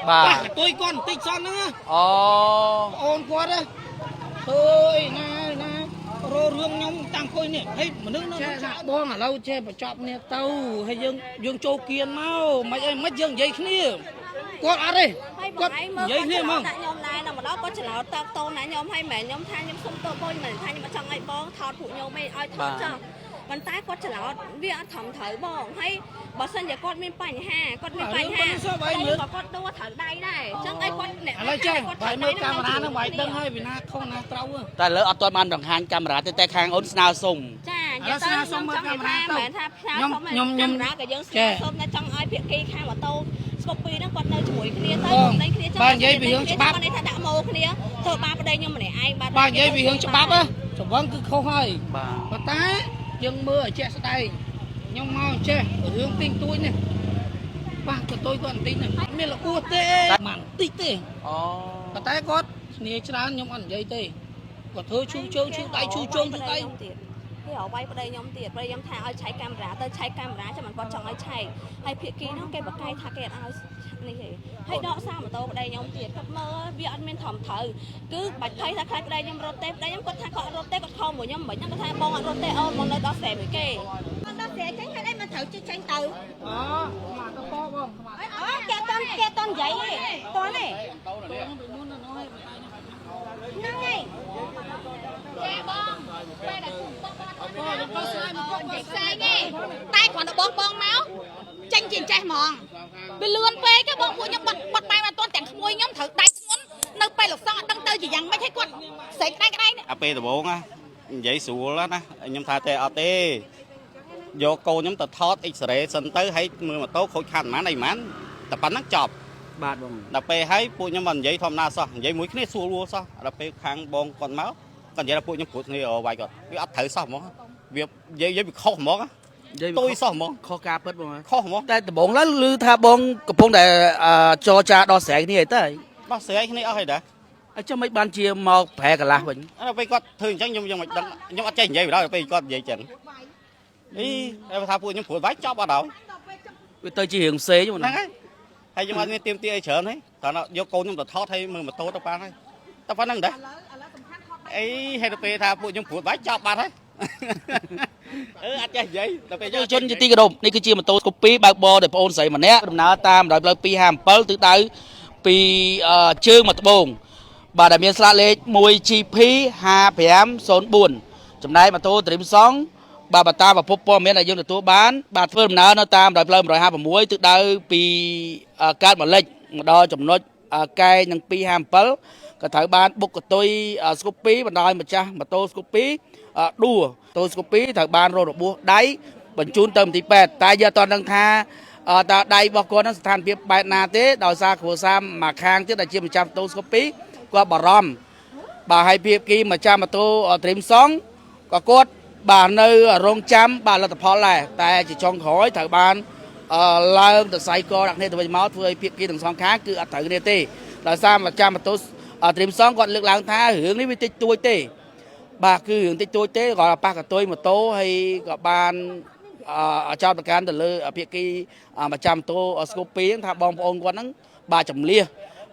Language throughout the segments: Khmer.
bà tôi con tích son nữa ôn quá đấy thôi nè rồi rương nhung tăng khôi nè hay mà nước nó bong ở lâu che mà chọc nè tàu hay dương châu kiên mau mày ơi mất dương giấy kia con ăn đi con giấy kia không nhom này là một đó có chỉ là tao này nhom hay mẹ nhom thay nhom không tôi bôi mình thay nhưng mà trong ngày bong thọt phụ nhom mày ai thọt choมันตายก็จะแล้ววิอาถมเถยบอกให้บอกสัญญาก็มีปัญหาก็มีปัญหาแต่ก็ตัวเถยได้จังไอ้ก็เนี่ยอะไรแจ้งไปเมื่อกำราต้องไปตั้งให้วินาเข้านาเต้าแต่เลยเอาตัวมันดังหางกำราแต่คางอ้นสนาส่งจ้าอย่าต้องส่งกำราเหมือนถ้าพระเขาไม่กำรากับยังส่งในจังไอ้เพียกี้ข้างว่าโตสกปีนั่งกอดในช่วยเคลียร์เต้ในเคลียร์จังบ้านยัยวิหงฉบับในถ้าด่าโมเคลียร์เธอบ้านประเดี๋ยวยังไม่ได้ไอ้บ้านยัยวิหงฉบับอ่ะฉบับคือเขาให้บ้านตายังmưa ở che đây nhông mau che ở hướng tinh tôi này ba của tôi còn tinh này mình là cua tê mặn tích tê và tay con nè chả nhông ăn dây tê và thôi chu trâu chu tay chu trâu chu tayที่เอาไว้ประเดี๋ยวยมเตียดประเดี๋ยวยมทางเอาใช้กำราแต่ใช้กำราจะมันก็จังไอ้ใช่ให้เพียกี้น้องแกบอกไก่ทาแกเอานี่ให้ดอกซ้ำมาโตประเดี๋ยวยมเตียดกับเมื่อวิอันเมนถ่อมเถอคือบัดไข่ถ้าใครประเดี๋ยวยมโรเต้ประเดี๋ยวยมก็ทางก็โรเต้ก็เข้าหมดยมเหมือนยมก็ทางบองโรเต้เอามองเลยดอกแสบเหมือนเก๋ดอกแสบฉันให้ได้มันเถอชื่อฉันเต๋อมาตะปอบ้างแกต้นใหญ่ตัวนี่นั่งไงแกบ้องไปไหนsai nghe tay còn được bong máu tranh chuyện trai mòn bị lươn pe cái bong của nhóm bật bay mà toàn chẳng môi nhóm thử tay muốn nơi pe lục xong đăng tơ chỉ dằn mấy thấy quật sấy tay cái đây ap từ bốn á giấy sủa lắm á nhóm tha tê at vô cô nhóm tờ thót x-ray sân tới hay mưa mà tốt khối khăn má này mán tập bắn nắng chọp ba đồng đập pe hay phụ nhóm mình giấy thom na sao giấy mũi cái xua luôn sao đập pe khang bong còn máu còn vậy là phụ nhóm phụ này ở vài còn cái ắt thử sao món việc giấy bị khô món á tôi sao món kho cá bớt món khô mónแต่บองแล้วลือท่าบองกับพงแต่จอจ่าดอแสงนี่ไอ้เต้ bác sĩ cái này ở đây đã ไอ้เจ้าไม่บานเชียมองแพ้กันละเหมือน ไปก็ถึงจังยงมันยงอัดใจใหญ่ไปแล้วไปก็ใหญ่จังนี่ทาพูดยังพูดไว้ชอบเอาเดา ไปเตยจีเหงเซ่อยู่นะ hay nhưng mà tiêm tia chở đấy thằng nó vô cô nhưng mà thót hay mưa mà tô tao pan đấy tao phải nâng đấy ấy hay tao pe tha phụ nhưng phụ bái cho ba đấy anh chơi vậy tao pe ชนจะตีกระดมนี่คือเชียมันโตสกปีบางบอเดี๋ยวโอนใส่มันเนี้ยดำน้ำตามโดยเราปีห้ามเปิลตื้อตื้อปีเชื่อมาตะบงบาดเมียนสละเล็กมวยจีพีห้าแผมโซนบุญจำได้มาโตตริมสองบาบตาบาพบปอเมียนอายุในตัวบ้านบาดเพิ่มน้ำตามโดยเรา150มวยตื้อตื้อปีการมาเล็กมาดอจำนวนไก่ยังปีห้ามเปิลก็ถ่ายบ้านบุกกับตัวสกปีมันดอยมาจ้ามาโตสกปีดัวโตสกปีถ่ายบ้านโรดบัวได้บรรจุเติมที่8ตายยาตอนดังท่าตาได้บอกก่อนนั้นสถานเพียบใบนาเต้ดาวซาขัวซ้ำมาค้างที่ได้เชี่ยวมาจ้าโตสกปีก็บารอมบ่าให้เพียบกีมาจ้ามาโตตริมสองก็กดบ่าในโรงจำบ่าเราแต่พอแหละแต่จะช่องหอยถ่ายบ้านลายแต่ใส่กอดักเนี่ยตัวใบเมาส์เพื่อเพียบกีถึง2ครั้งคืออัดถ่ายเนี่ยเต้ดาวซามาจ้ามาโตตริมสองก่อนเลือกล้างท่าหืองนี่วิติตัวเต้บาคือหืองติตัวเต้ก่อนปากกับตัวมาโตให้กับบานเจ้าประการแต่เลยเพียกี้มาจำโตสกูปีทั้งทางบองปองกว่านั้นบาจำเลีย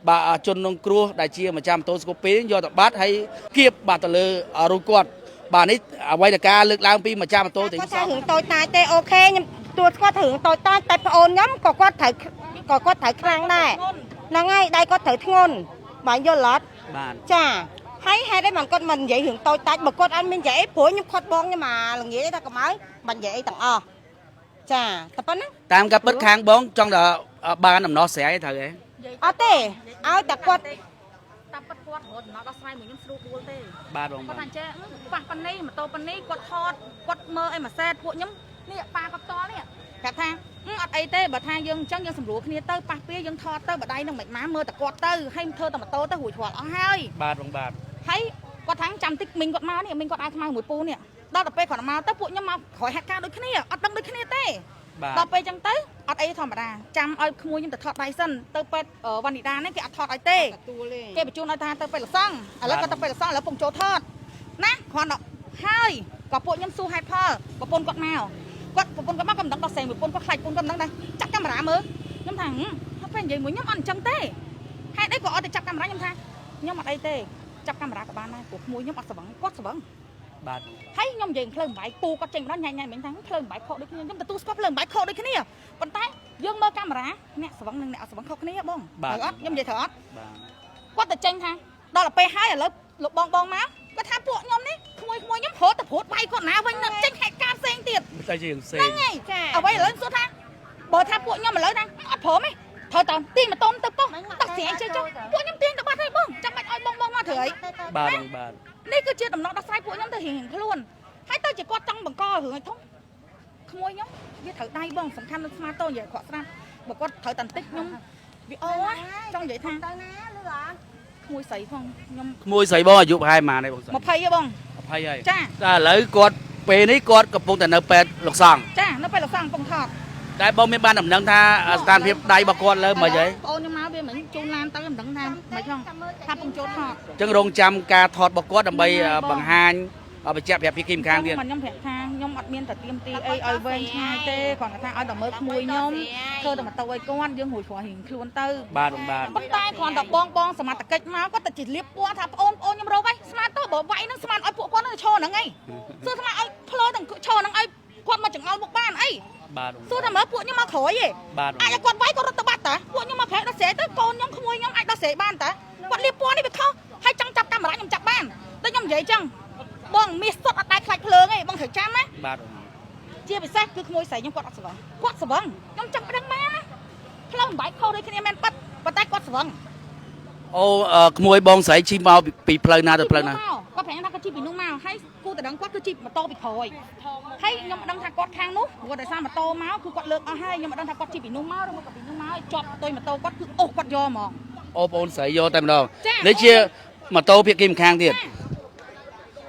บาจนนงครัวได้เชียมาจำโตสกูปียอดบัดให้เกียบบาแต่เลยรูกวดบานี้ไว้แต่การเลือกล้างปีมาจำโตถึงก็ถึงโตตายเต้โอเคตัวก็ถึงโตตายแต่โอนย้ำก็ถ่ายครั้งได้นั่งไงได้ก็ถ่ายงนbạn vô lót chà hay đấy mình vậy hưởng tôi tay mà con anh mình dễ phối nhưng khoát bong nhưng mà là nghĩa ta có mới mình dễ tặng chà tập á tam gặp bất khang bón trong đó ba nằm nó sẽ thằng ấy tê áo tập quạt tập quạt hột nó có sai mình sưu bùa tê ba đồng con thằng trẻ pan này mà tô pan này quạt hot quạt mơ em mà xe phụ nhắm nè pa quạt to nè cả thangอดไอเต้บัดทางยังจังยังสำรวจគ្នាទៅប៉ះពីยังថតទៅបដៃនឹងមិនម៉ាមើលតែគាត់ទៅហើយធ្វើតែម៉ូតូទៅរួចគាត់អស់ហើយបាទបងបាទហើយគាត់ថាងចាំតិចមីងគាត់មកនេះមីងគាត់អាចខ្មៅមួយពូនេះដល់ទៅពេលគាត់មកទៅពួកខ្ញុំមកក្រោយហេតុការដូចគ្នាអត់ដឹងដូចគ្នាទេដល់ពេលចឹងទៅអត់អីធម្មតាចាំឲ្យក្មួយខ្ញុំទៅថតដៃសិនទៅពេទ្យវណ្ណិតានេះគេអត់ថតឲ្យទេគេបញ្ជូនឲ្យថាទៅពេទ្យលសង់ឥឡូវគាត់ទៅពេទ្យលសង់ឥឡូវពងចូលថតណាគ្រាន់តែហើយក៏ពួកខ្ញុំសួរហេតុផលប្រពន្ធគាត់មកគាត់ប្រពន្ធគាត់មកក៏មិនដឹងដល់ផ្សេងប្រពន្ធគាត់ខ្លាចប្រពន្ធគាត់មិនដឹងដែរចាក់កាមេរ៉ាមើលខ្ញុំថាពេល តែនិយាយមួយខ្ញុំអត់អញ្ចឹងទេហេតុអីក៏អត់ទៅចាប់កាមេរ៉ាខ្ញុំថាខ្ញុំអត់អីទេចាប់កាមេរ៉ាក៏បានដែរព្រោះក្មួយខ្ញុំអត់ស្វឹងគាត់ស្វឹង បាទ ហើយខ្ញុំនិយាយភ្លើងបាយពូគាត់ចេញម្ដងញ៉ៃញ៉ៃមិញថាភ្លើងបាយខកដូចគ្នាខ្ញុំទទួលស្គាល់ភ្លើងបាយខកដូចគ្នាប៉ុន្តែយើងមើលកាមេរ៉ាអ្នកស្វឹងនិងអ្នកអត់ស្វឹងខុសគ្នាបងត្រូវអត់ខ្ញុំនិយាយត្រូវអត់ បាទ គាត់ទៅចេញថាដល់ទៅពេលហើយឥឡូវលោកបងមកគាត់ថាពួកខ្ញុំនេះក្មួយខ្ញុំហត់ទៅព្រួតបាយគាត់ណាវិញនឹងចេញហេតុការផ្សេងទៀត តែជាងផ្សេង ហ្នឹងហើយអ្វីឥឡូវសួរថាបើថាពួកខ្ញុំឥឡូវថាអត់ព្រមទេត្រូវតទាញម៉ូតូទៅប៉ុស្តិ៍តោះស្រាយជិះចុះពួកខ្ញុំទាញទៅបាត់ហើយបងចាំបាច់ឲ្យបងមកធ្វើអី បាទ នេះគឺជាដំណោះដោះស្រាយពួកខ្ញុំទៅរៀងខ្លួនហើយទៅជាគាត់ចង់បង្ករឿងឲ្យធំក្មួយខ្ញុំវាត្រូវដៃបងសំខាន់នៅស្មាតតនិយាយគាត់ស្រាប់បើគាត់ត្រូវតែបន្តិចខ្ញុំវាអូចង់និយាយថាទៅណាលឺអត់ក្មួយស្រីផងខ្ញុំ ក្មួយស្រីបងអាយុប្រហែលប៉ុន្មានទេបងស្រី 20ហ៎បង 20ហើយ ចា តែឥឡូវគាត់ពេលនេះគាត់កំពុងតែនៅពេទ្យលោកសង្ឃ ចានៅពេលលោកសាំងកំពុងថត តែបងមានបានដំណឹងថាស្ថានភាពដៃរបស់គាត់លើមិនហី បងអូនខ្ញុំមកវាមិនជូនឡានទៅមិនដឹងថាមិនផងថាពងចូលថត អញ្ចឹងរងចាំការថតរបស់គាត់ដើម្បីបង្ហាញបញ្ជាក់ប្រាប់ពីគីម្ខាងទៀត ខ្ញុំប្រាប់ថាខ្ញុំអត់មានតែទៀមទីអីឲ្យវែងឆ្ងាយទេគ្រាន់តែថាឲ្យតែមើលក្មួយខ្ញុំធ្វើតែម៉ូតូឲ្យគាត់យើងរួចគ្រាន់រៀងខ្លួនទៅ បាទ ប៉ុន្តែគ្រាន់តែបងសមត្ថកិច្ចមកគាត់ទៅជិះលៀបពណ៌ថាប្អូនខ្ញុំរកហើយស្មានទៅបើវាយនឹងស្មានឲ្យពួកគាត់នឹងឈរហ្នឹងឯងសួរថាឲ្យផ្លោទាំងឈរហ្នឹងឲ្យគាត់មកចង្អុលមុខបានអី បាទ សួរថាមើលពួកខ្ញុំមកក្រោយឯង បាទ អាចឲ្យគាត់វាយគាត់រត់ទៅបាត់តាពួកខ្ញុំមកប្រែដោះស្រាយទៅកូនខ្ញុំក្មួយខ្ញុំអាចដោះស្រាយបានតាគាត់លៀបពណ៌នេះវាខុសហើយចង់ចាប់កាមេរ៉ាខ្ញុំចាប់បានតែខ្ញុំនិយាយចឹងបងមាសសុតអត់ដែរខ្លាចភ្លើងឯងបងត្រូវចាំណា បាទ ជាពិសេសគឺក្មួយស្រីខ្ញុំគាត់អត់ស្វឹងគាត់ស្វឹងខ្ញុំចាប់ដឹងបានណាផ្លូវបាយខុសដូចគ្នាមែនប៉ិតប៉ុន្តែគាត់ស្វឹង អូក្មួយបងស្រីជិះមកពីផ្លូវណាទៅផ្លូវណា គាត់ប្រាប់ថាគាត់ជិះពីនោះមកហើយគូតដឹងគាត់គឺជិះម៉ូតូពីក្រោយហើយខ្ញុំមិនដឹងថាគាត់ខាងនោះព្រោះដោយសារម៉ូតូមកគឺគាត់លើកអស់ហើយខ្ញុំមិនដឹងថាគាត់ជិះពីនោះមកឬមកពីនោះមកជាប់ផ្ទុយម៉ូតូគាត់គឺអូសគាត់យកហ្មង អូបងស្រីយកតែម្ដងនេះជាម៉ូតូភាគីម្ខាងទៀត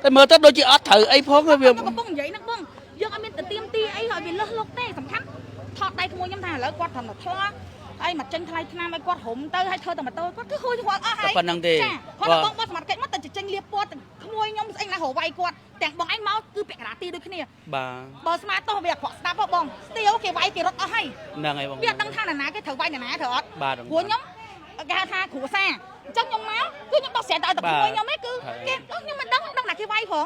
តែមើលទៅដូចជាអត់ត្រូវអីផងវា កំពុងនិយាយហ្នឹងបងយើងអត់មានទៅទៀមទីអីឲ្យវាលឹះលុកទេសំខាន់ថតដៃក្មួយខ្ញុំថាឥឡូវគាត់ត្រឹមតែឆ្លោះអីមកចេញថ្លៃឆ្នាំឲ្យគាត់រុំទៅឲ្យធ្វើតែម៉ូតូគាត់គឺហួយគាត់អស់ហើយ ប៉ុណ្ណឹងទេ ចាគាត់បងសមត្ថកិច្ចមកតែចេញលៀបពណ៌ទាំងក្មួយខ្ញុំស្អីណារវាយគាត់ទាំងបងឯងមកគឺពាក់ការាទីដូចគ្នា បាទ បើស្មាតទោះវាអក្រក់ស្ដាប់ហ៎បងស្ទៀវគេវាយគេរត់អស់ហើយ ហ្នឹងហើយបង វាអត់ដឹងថាណាគេត្រូវវាយណាត្រូវអត់ បាទ ព្រោះខ្ញុំគេហៅថាគ្រួសារអញ្ចឹងខ្ញុំមកគឺខ្ញុំដោះស្រាយតែឲ្យតែក្មួយខ្ញុំឯងគឺគេខ្ញុំមិនដឹងណាគេវាយផង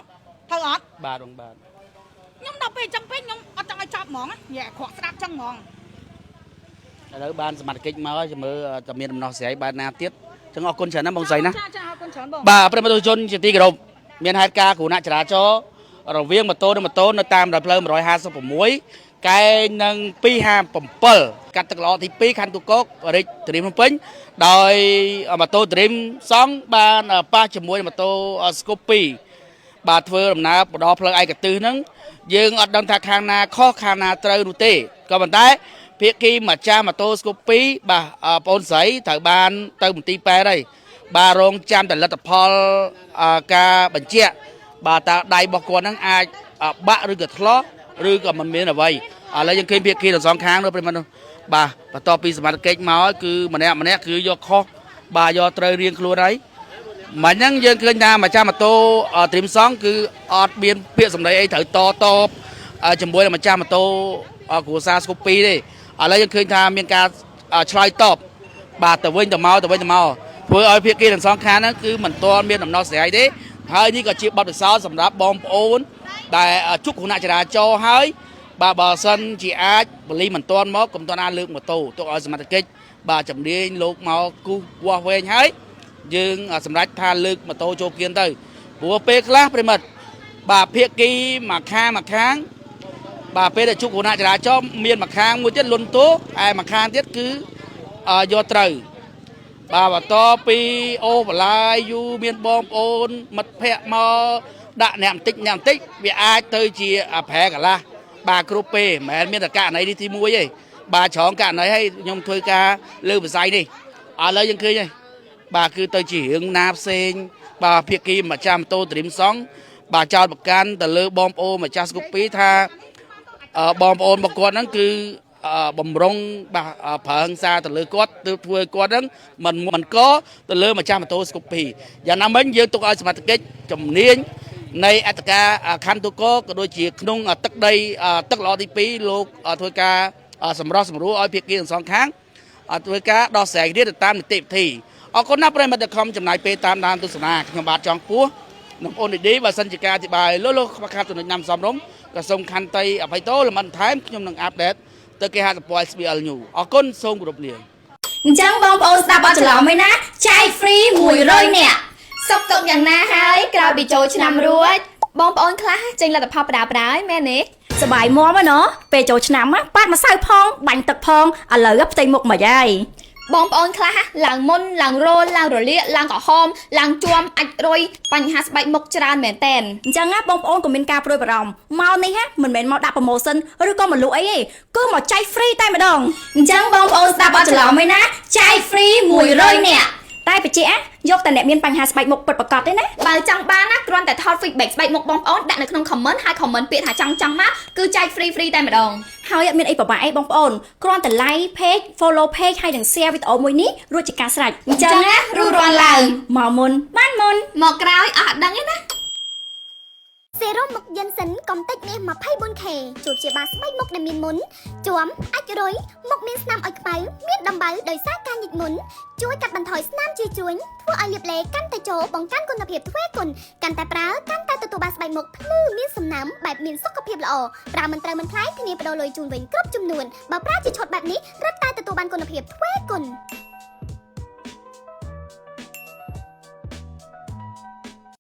ត្រូវអត់ បាទ ខ្ញុំដល់ពេលអញ្ចឹងពេកខ្ញុំអត់ចង់ឲ្យចាប់ហ្មងនិយាយអាក្រក់ស្ដាប់អញ្ចឹងហ្មង ឥឡូវបានសមត្ថកិច្ចមកហើយមើលតែមានដំណោះស្រាយបែបណាទៀតអញ្ចឹងអរគុណច្រើនណាស់បងស្រីណា ចាអរគុណច្រើនបង បាទប្រិយមិត្តជនជាទីគោរពមានហេតុការណ៍គ្រោះថ្នាក់ចរាចរណ៍រវាងម៉ូតូនិងម៉ូតូនៅតាមផ្លូវ156កែងនឹង257កាត់ទឹកល្អទី2ខណ្ឌទូកករាជធានីភ្នំពេញដោយម៉ូតូ Dream សង់បានប៉ះជាមួយម៉ូតូ Scoop 2បាទធ្វើដំណើរបដផ្លូវឯកទិសហ្នឹងយើងអត់ដឹងថាខាងណាខុសខាងណាត្រូវនោះទេក៏ប៉ុន្តែភាគីម្ចាស់ម៉ូតូ Scoop 2បាទបងអូនស្រីត្រូវបានទៅមន្ទីរពេទ្យហើយបាទរងចាំតែលទ្ធផលការបញ្ជាក់បាទតើដៃរបស់គាត់ហ្នឹងអាចបាក់ឬក៏ធ្លាក់ឬក៏មិនមានអ្វីឥឡូវយើងឃើញភាគីទាំងសងខាងនោះប្រិមត្តនោះបាទបន្ទាប់ពីសមត្ថកិច្ចមកគឺម្នាក់គឺយកខុសបាទយកត្រូវរៀងខ្លួនហើយមិនហ្នឹងយើងឃើញថាម្ចាស់ម៉ូតូ Dream Song គឺអត់មានពាក្យសម្ដីអីត្រូវតបជាមួយនឹងម្ចាស់ម៉ូតូគ្រួសារ Scoop 2ទេឥឡូវយើងឃើញថាមានការឆ្លើយតបបាទទៅវិញទៅមកធ្វើឲ្យភាគីទាំងសងខាងហ្នឹងគឺមិនទាន់មានដំណោះស្រាយទេហើយនេះក៏ជាបទពិសោធន៍សម្រាប់បងប្អូនដែលជួបគ្រោះថ្នាក់ចរាចរណ៍ហើយបាទបើសិនជាអាចបលីមិនទាន់មកកុំទាន់អាចលើកម៉ូតូទុកឲ្យសមត្ថកិច្ចបាទជំនាញលោកមកគូសវាស់វែងហើយយើងសម្រាប់ថាលើកម៉ូតូចូលគៀនទៅព្រោះពេលខ្លះប្រិមិត្តបាទភាគីមួយខាងបាទពេលដែលជួបគ្រោះថ្នាក់ចរាចរណ៍មានមួយខាងមួយទៀតលន់តួឯមួយខាងទៀតគឺយកត្រូវបាទបន្តពីអូបន្លាយយូរមានបងប្អូនមិត្តភ័ក្តិមកដាក់អ្នកបន្តិចវាអាចទៅជាប្រែកន្លះបាទគ្រប់ពេលមិនមែនមានតែករណីនេះទី1ទេបាទច្រើនករណីឲ្យខ្ញុំធ្វើការលើវិស័យនេះឥឡូវយើងឃើញហើយបាទគឺទៅជារឿងណាផ្សេងបាទភាគីម្ចាស់ម៉ូតូ Dream Song បាទចោតប្រកាន់ទៅលើបងប្អូនម្ចាស់ Scoop 2ថាបងប្អូនរបស់គាត់ហ្នឹងគឺបំរុងបាទប្រើហិង្សាទៅលើគាត់ទើបធ្វើគាត់ហ្នឹងមិនកទៅលើម្ចាស់ម៉ូតូ Scoop 2យ៉ាងណាមិញយើងទុកឲ្យសមត្ថកិច្ចជំនាញនៃអត្តការខណ្ឌទូកក៏ដូចជាក្នុងទឹកដីទឹកល្អទី2លោកធ្វើការសម្រុះសម្រួលឲ្យភាគីទាំងសងខាង អត់ធ្វើការដោះស្រាយគ្នាទៅតាមនីតិវិធីអរគុណណាស់ប្រិយមិត្តដែលខំចំណាយពេលតាមដានទស្សនាខ្ញុំបាទចង់ពោះនឹងអូនឌីបើសិនជាការអធិប្បាយលោខ្វះខាតចំណុចណាំសំរុំក៏សូមខន្តីអភ័យទោសលំអិនថែមខ្ញុំនឹងអាប់ដេតទៅគេហទំព័រ SBL News អរគុណសូមគោរពលា អញ្ចឹងបងប្អូនស្ដាប់អត់ច្រឡំទេណាចែក free 100នាក់សុខទុក្ខយ៉ាងណាហើយក្រោយពីចូលឆ្នាំរួចបងប្អូនខ្លះចេញលទ្ធផលផ្ដាល់មែនទេសบายមាំណាពេលចូលឆ្នាំប៉ាត់ម្សៅផងបាញ់ទឹកផងឥឡូវផ្ទៃមុខមកហើយបងប្អូនខ្លះឡើងមុនឡើងរោលឡើងរលាកឡើងក្រហមឡើងជួមអាចរុយបញ្ហាស្បែកមុខច្រើនមែនតែនអញ្ចឹងណាបងប្អូនក៏មានការព្រួយបារម្ភមកនេះមិនមែនមកដាក់ promotion ឬក៏មកលក់អីទេគឺមកចែក free តែម្ដងអញ្ចឹងបងប្អូនស្ដាប់អត់ច្រឡំទេណាចែក free 100នាក់តែបច្ចៈយកតែអ្នកមានបញ្ហាស្បែកមុខពិតប្រាកដទេណាបើចង់បានណាគ្រាន់តែថត feedback ស្បែកមុខបងប្អូនដាក់នៅក្នុង comment ហើយ comment ពាក្យថាចង់មកគឺចែក free តែម្ដងហើយអត់មានអីពិបាកអីបងប្អូនគ្រាន់តែ like page follow page ហើយនឹង share វីដេអូមួយនេះរួចជាការស្រេចអញ្ចឹងណារួចរាល់ឡើងមកមុនបានមុនមកក្រោយអត់ដឹងទេណាសេរ៉ូមមុខយិនសិនកំតិចមាស 24K ជួយព្យាបាលស្បែកមុខដែលមានមុនជួមអាចរុយមុខមានស្នាមឲ្យខ្មៅមានដំបៅដោយសារការញិចមុនជួយកាត់បន្ថយស្នាមជាជួញធ្វើឲ្យលាបឡេកាន់តែចូលបង្កើនគុណភាពទ្វេគុណកាន់តែប្រើកាន់តែទទួលបានស្បែកមុខភ្លឺមានសំណើមបែបមានសុខភាពល្អប្រើមិនត្រូវមិនថ្លៃធានាបដូរលុយជូនវិញគ្រប់ចំនួនបើប្រើជាឈុតបែបនេះរឹតតែទទួលបានគុណភាពទ្វេគុណ